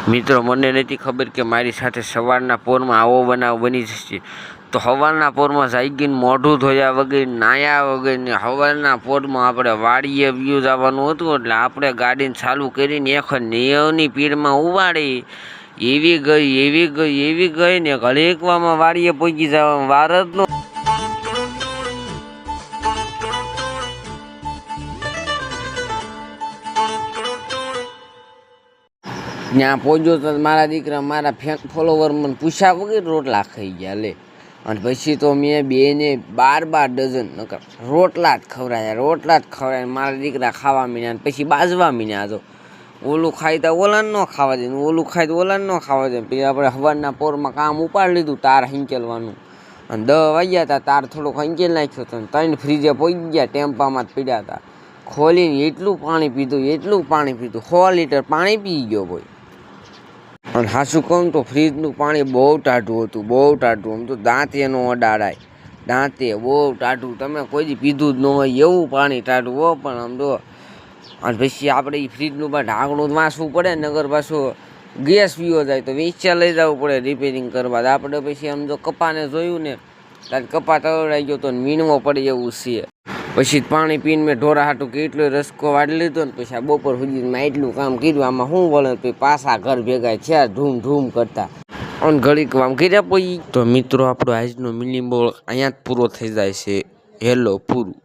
મિત્રો મને નથી ખબર કે મારી સાથે સવારના પોરમાં આવો બનાવ બની જશે. તો સવારના પોરમાં જાગીને મોઢું ધોયા વગર નાયા વગર ને સવારના પોરમાં આપણે વાડીએ વ્યૂ જવાનું હતું. એટલે આપણે ગાડીને ચાલુ કરીને એક નેવની પીડમાં ઉવાડી એવી ગઈ ને ઘડીકવામાં વાડીએ પહોંચી જવામાં વાર જ ન. ત્યાં પહોંચ્યો તો મારા દીકરા મારા ફોલોવર મને પૂછ્યા વગર રોટલા ખાઈ ગયા લે. અને પછી તો મેં બેને 12 ડઝન નકર રોટલા જ ખવડાવ્યા. મારા દીકરા ખાવા મીન્યા. પછી બાજવા મીન્યા. તો ઓલું ખાઈ તો ઓલાને ન ખાવા દે, ઓલું ખાઈ તો ઓલાને ન ખાવા દે. પછી આપણે સવારના પોરમાં કામ ઉપાડી લીધું તાર હંકેલવાનું. અને 10 વાગ્યા હતા, તાર થોડોક હંકેલ નાખ્યો હતો. 3 ફ્રીજે પહોંચી ગયા, ટેમ્પામાં જ પીડ્યા હતા. ખોલીને એટલું પાણી પીધું 6 લીટર પાણી પી ગયો કોઈ. અને હાસું કહું તો ફ્રીજનું પાણી બહુ ટાઢું હતું, આમ તો દાંતે નો અડાડાય, દાંતે બહુ ટાઢું. તમે કોઈ દી પીધું જ ન હોય એવું પાણી ટાઢું હો. પણ આમ તો અને પછી આપણે એ ફ્રીજનું પણ ઢાંકણું વાંચવું પડે. નગર પાછું ગેસ પીવો જાય તો વેચ્યા લઈ જવું પડે રિપેરિંગ કરવા. આપણે પછી આમ જો કપાને જોયું ને ત્યારે કપા તવડાઈ ગયો તો વીણવો પડે એવું છે. પછી પાણી પીને મેં ઢોરા હાટું કેટલો રસકો વાળી લીધો ને પછી આ બપોર સુધીમાં એટલું કામ કર્યું. આમાં શું વળે પછી પાછા ઘર ભેગા થયા ધૂમ કરતા અને ઘડીક કામ કર્યા પછી. તો મિત્રો આપણો આજનો મિની બોલ અહીંયા જ પૂરો થઈ જાય છે. હેલો પૂરું.